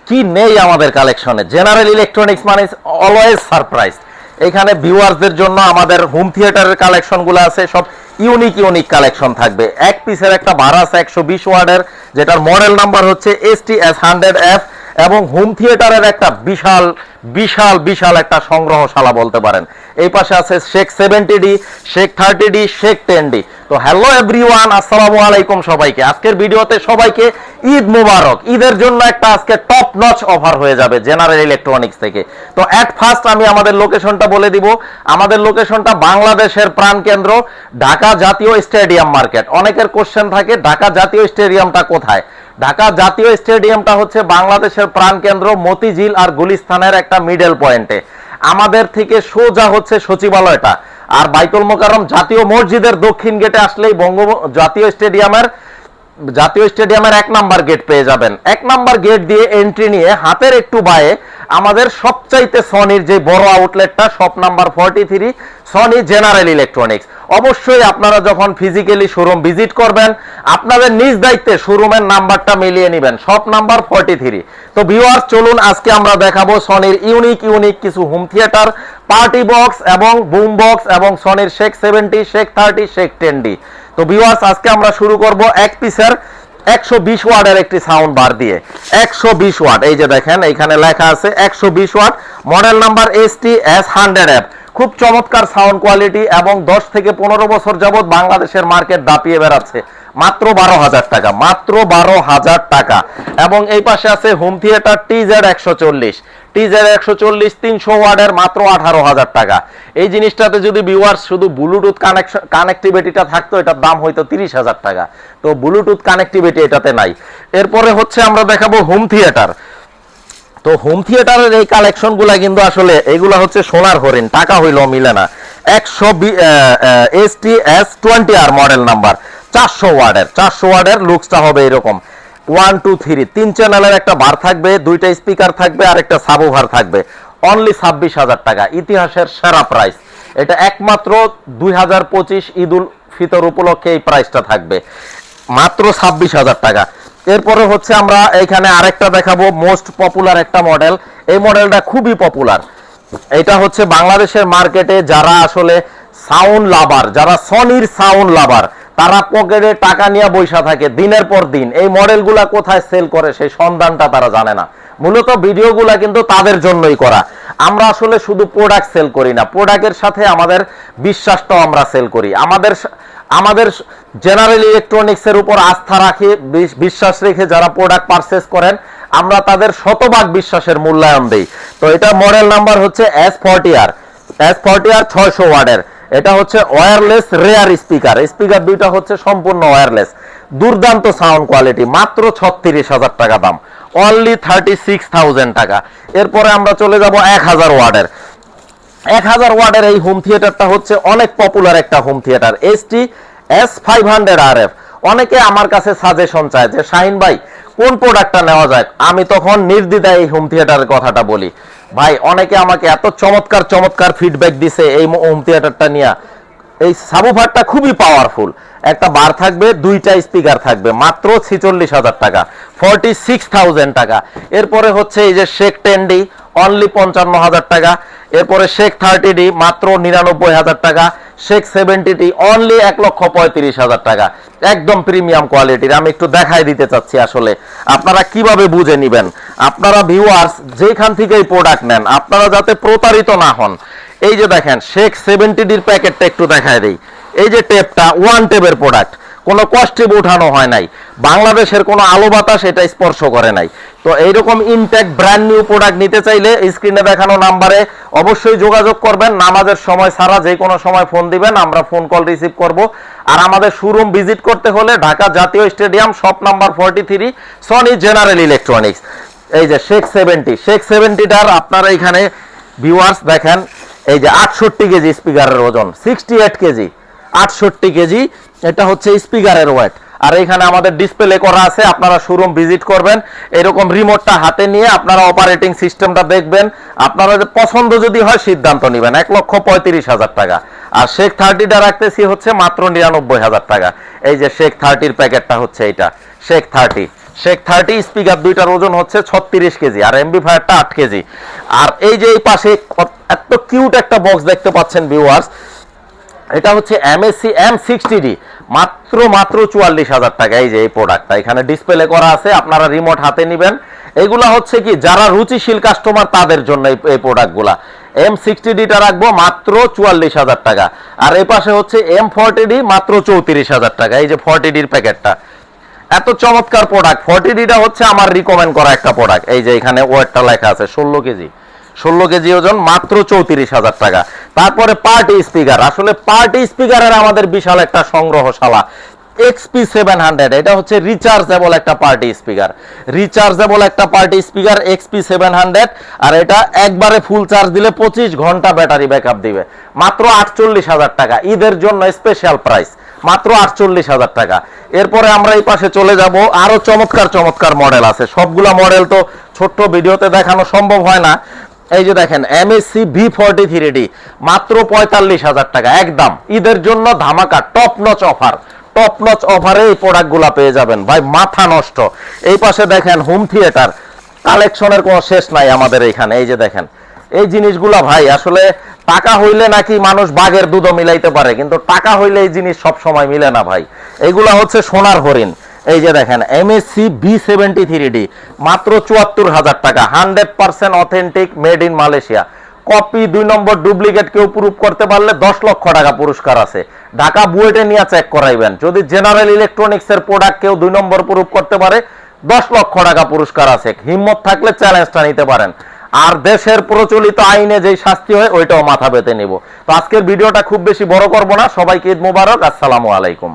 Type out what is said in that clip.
কি নেই আমাদের কালেকশনে। জেনারেল ইলেকট্রনিক্স মানে অলওয়েজ সারপ্রাইজ। এখানে ভিউয়ারদের জন্য আমাদের হোম থিয়েটারের কালেকশনগুলো আছে, সব ইউনিক কালেকশন থাকবে। এক পিসের একটা ভাড়া আছে 120 ওয়াটের, যেটার মডেল নাম্বার হচ্ছে STS100F, এবং হোম থিয়েটারের একটা বিশাল একটা সংগ্রহশালা বলতে পারেন। এই পাশে আছে Sheikh 70D, Sheikh 30D, Sheikh 10D। তো হ্যালো এভরিওয়ান, আসসালামু আলাইকুম সবাইকে। আজকের ভিডিওতে সবাইকে ঈদ মুবারক। ঈদের জন্য একটা আজকে টপ নচ অফার হয়ে যাবে জেনারেল ইলেকট্রনিক্স থেকে। তো এট ফার্স্ট আমি আমাদের লোকেশনটা বলে দিব। আমাদের লোকেশনটা বাংলাদেশের প্রাণকেন্দ্র ঢাকা জাতীয় স্টেডিয়াম মার্কেট। অনেকের কোশ্চেন থাকে ঢাকা জাতীয় স্টেডিয়ামটা কোথায়। ঢাকা জাতীয় স্টেডিয়ামটা হচ্ছে বাংলাদেশের প্রাণকেন্দ্র মতিঝিল আর গুলিস্তানের একটা মিডল পয়েন্টে। আমাদের থেকে সোজা হচ্ছে সচিবালয়টা, আর বাইতুল মোকাররম জাতীয় মসজিদের দক্ষিণ গেটে আসলেই জাতীয় স্টেডিয়ামের 1 নাম্বার গেট পেয়ে যাবেন। 1 নাম্বার গেট দিয়ে এন্ট্রি নিয়ে হাতের একটু বায়ে আমাদের সবচাইতে সনির যে বড় আউটলেটটা, shop number 43, Sony General Electronics. অবশ্যই আপনারা যখন ফিজিক্যালি শোরুম ভিজিট করবেন, আপনাদের নিজ দায়িত্বে শোরুমের নাম্বারটা মিলিয়ে নেবেন, শপ নাম্বার 43। তো ভিউয়ার্স, চলুন আজকে আমরা দেখাবো সনির ইউনিক কিছু হোম থিয়েটার, পার্টি বক্স এবং বুম বক্স, এবং সনির শেখ 70, শেখ 30, শেখ 10D। তো ভিউয়ার্স, আজকে আমরা শুরু করব এক পিসের 120 ওয়াটের একটি সাউন্ড বার দিয়ে। 120 ওয়াট, এই যে দেখেন এখানে লেখা আছে 120 ওয়াট, মডেল নাম্বার STS100F। খুব চমৎকার সাউন্ড কোয়ালিটি, এবং 10 থেকে 15 বছর যাবত বাংলাদেশের মার্কেট দাপিয়ে বেড়াচ্ছে মাত্র 12,000 টাকা, মাত্র 12,000 টাকা। এবং এই পাশে আছে হোম থিয়েটার TZ140, 300 ওয়াটের, মাত্র 18,000 টাকা। এই জিনিসটাতে যদি ভিউয়ার্স শুধু ব্লুটুথ কানেক্টিভিটিটা থাকতো, এটার দাম হয়তো 30,000 টাকা। তো ব্লুটুথ কানেক্টিভিটি এটাতে নাই। এরপরে হচ্ছে আমরা দেখাবো হোম থিয়েটার। তো হোম থিয়েটারের এই কালেকশনগুলা কিন্তু আসলে এগুলা হচ্ছে সোনার হরিণ, টাকা হইল মিলে না। STS20R মডেল নাম্বার, 400 ওয়াটের লুকসটা হবে এরকম। 1 2 3 3 চ্যানেলের একটা বার থাকবে, 2টা স্পিকার থাকবে, আর একটা সাবওুফার থাকবে। অনলি 26,000 টাকা, ইতিহাসের সেরা প্রাইস। এটা একমাত্র 2025 ঈদুল ফিতর উপলক্ষে এই প্রাইসটা থাকবে, মাত্র 26,000 টাকা। এরপরে হচ্ছে আমরা এখানে আরেকটা দেখাবো, মোস্ট পপুলার একটা মডেল। এই মডেলটা খুবই পপুলার। এটা হচ্ছে বাংলাদেশের মার্কেটে যারা আসলে সাউন্ড লাভার, যারা সনির সাউন্ড লাভার, তারা পকেটে টাকা নিয়ে বৈশা থাকে দিনের পর দিন। এই মডেলগুলা কোথায় সেল করে সেই সন্ধানটা তারা জানে না। মূলত ভিডিওগুলা কিন্তু তাদের জন্যই করা। আমরা আসলে শুধু প্রোডাক্ট সেল করি না, প্রোডাক্টের সাথে আমাদের বিশ্বাসটাও আমরা সেল করি। আমাদের জেনারেল ইলেকট্রনিক্সের উপর আস্থা রাখে, বিশ্বাস রেখে যারা প্রোডাক্ট পারচেজ করেন, আমরা তাদের শতভাগ বিশ্বাসের মূল্যায়ন দেই। তো এটা মডেল নাম্বার হচ্ছে S40R 600 ওয়াটের। এটা হচ্ছে ওয়্যারলেস রেয়ার স্পিকার দুইটা হচ্ছে সম্পূর্ণ ওয়্যারলেস। দুর্দান্ত সাউন্ড কোয়ালিটি, মাত্র 36,000 টাকা দাম, অনলি 36,000 টাকা। এরপরে আমরা চলে যাব 1000 ওয়াটের। 1000 ওয়াটের এই হোম থিয়েটারটা হচ্ছে অনেক পপুলার একটা হোম থিয়েটার, STS500RF। অনেকে আমার কাছে সাজেশন চায় যে শাহিন ভাই কোন প্রোডাক্টটা নেওয়া যায়। আমি তখন নির্দ্বিধায় এই হোম থিয়েটারের কথাটা বলি। ভাই, অনেকে আমাকে এত চমৎকার ফিডব্যাক দিছে এই হোম থিয়েটারটা নিয়ে। এই সাবওুফারটা খুবই পাওয়ারফুল, একটা বার থাকবে, 2টা স্পিকার থাকবে, মাত্র 46,000 টাকা, 46,000 টাকা। এরপরে হচ্ছে এই যে শেখ 10D, অনলি 55,000 টাকা। এরপরে শেখ 30D, মাত্র 99,000 টাকা। শেখ 70D, অনলি 1,35,000 টাকা। একদম প্রিমিয়াম কোয়ালিটির। আমি একটু দেখাই দিতে চাচ্ছি আসলে আপনারা কিভাবে বুঝে নেবেন। আপনারা ভিউয়ার্স যেখান থেকে এই প্রোডাক্ট নেন, আপনারা যাতে প্রতারিত না হন। এই যে দেখেন শেখ 70Dর প্যাকেটটা একটু দেখায় দেই। এই যে টেপটা, 1 টেপের প্রোডাক্ট, কোনো কস্টিপ উঠানো হয় নাই, বাংলাদেশের কোনো আলো বাতাস এটা স্পর্শ করে নাই। তো এইরকম ইনটেক ব্র্যান্ড নিউ প্রোডাক্ট নিতে চাইলে স্ক্রিনে দেখানো নাম্বারে অবশ্যই যোগাযোগ করবেন। নামাজের সময় ছাড়া যে কোনো সময় ফোন দিবেন, আমরা ফোন কল রিসিভ করব। আর আমাদের শোরুম ভিজিট করতে হলে ঢাকা জাতীয় stadium, shop number 43, Sony General electronics. এই যে শেখ 70টার আপনারা এখানে ভিউয়ার্স দেখেন, এই যে 68 কেজি স্পিকারের ওজন, 68 কেজি, 68 কেজি। এটা হচ্ছে স্পিকারের ওয়েট। আর এখানে আমাদের ডিসপ্লে করা আছে, আপনারা শোরুম ভিজিট করবেন, এরকম রিমোটটা হাতে নিয়ে আপনারা অপারেটিং সিস্টেমটা দেখবেন। আপনারা পছন্দ যদি হয় সিদ্ধান্ত নেবেন। 1,35,000 টাকা। আর শেখ 30টা রাখতেছি হচ্ছে মাত্র 99,000 টাকা। এই যে শেখ 30র প্যাকেটটা হচ্ছে এইটা, শেখ 30 শেখ 30 স্পিকার, দুইটার ওজন হচ্ছে 36 কেজি, আর এমবিফায়ারটা 8 কেজি। আর এই যে এই পাশে এত কিউট একটা বক্স দেখতে পাচ্ছেন ভিউয়ার্স, এটা হচ্ছে MSC M60D, মাত্র 44,000 টাকা। এই যে এই প্রোডাক্টটা এখানে ডিসপ্লে করা আছে, আপনারা রিমোট হাতে নেবেন। এগুলা হচ্ছে কি যারা রুচিশীল কাস্টমার তাদের জন্য এই প্রোডাক্টগুলা। M60Dটা রাখবো মাত্র 44,000 টাকা। আর এই পাশে হচ্ছে M40D, মাত্র 34,000 টাকা। এই যে 40Dর প্যাকেটটা, এত চমৎকার প্রোডাক্ট। 40Dটা হচ্ছে আমার রিকমেন্ড করা একটা প্রোডাক্ট। এই যে এখানে ওয়েটটা লেখা আছে 16 কেজি, 16 কেজি ওজন, মাত্র 34,000 টাকা। তারপরে পার্টি স্পিকার, আসলে পার্টি স্পিকারের আমাদের বিশাল একটা সংগ্রহশালা। XP700, এটা হচ্ছে রিচার্জেবল একটা পার্টি স্পিকার, রিচার্জেবল একটা পার্টি স্পিকার XP700। আর এটা একবারে ফুল চার্জ দিলে 25 ঘন্টা ব্যাটারি ব্যাকআপ দিবে, মাত্র 48,000 টাকা। ঈদের জন্য স্পেশাল প্রাইস, মাত্র 48,000 টাকা। এরপরে আমরা এই পাশে চলে যাব, আরো চমৎকার চমৎকার মডেল আছে। সবগুলা মডেল তো ছোট্ট ভিডিওতে দেখানো সম্ভব হয় না। এই যে দেখেন MSC V43D, মাত্র 45,000 টাকা একদম। ঈদের জন্য ধামাকা, top notch offer, top notch অফারে এই প্রোডাক্টগুলা পেয়ে যাবেন ভাই, মাথা নষ্ট। এই পাশে দেখেন হোম থিয়েটার, কালেকশনের কোনো শেষ নাই আমাদের এখানে। এই যে দেখেন এই জিনিসগুলা ভাই, আসলে টাকা হইলে নাকি মানুষ বাঘের দুধও মিলাইতে পারে, কিন্তু টাকা হইলে এই জিনিস সব সময় মিলে না ভাই। এইগুলা হচ্ছে সোনার হরিণ। এই যে দেখেন MSC V73D, মাত্র 74,000 টাকা, 100% authentic, made in Malaysia. Copy 2 number duplicate কেউ প্রুফ করতে পারলে 10 লক্ষ টাকা পুরস্কার আছে। ঢাকা বুয়েটে নিয়ে চেক করাইবেন। যদি জেনারেল ইলেকট্রনিক্স এর প্রোডাক্ট কেউ 2 নম্বর প্রুফ করতে পারে, 10 লক্ষ টাকা পুরস্কার আছে। হিম্মত থাকলে চ্যালেঞ্জটা নিতে পারেন। আর দেশের প্রচলিত আইনে যেই শাস্তি হয় ওইটাও মাথা পেতে নিব। তো আজকের ভিডিওটা খুব বেশি বড় করব না। সবাইকে ঈদ মোবারক, আসসালামু আলাইকুম।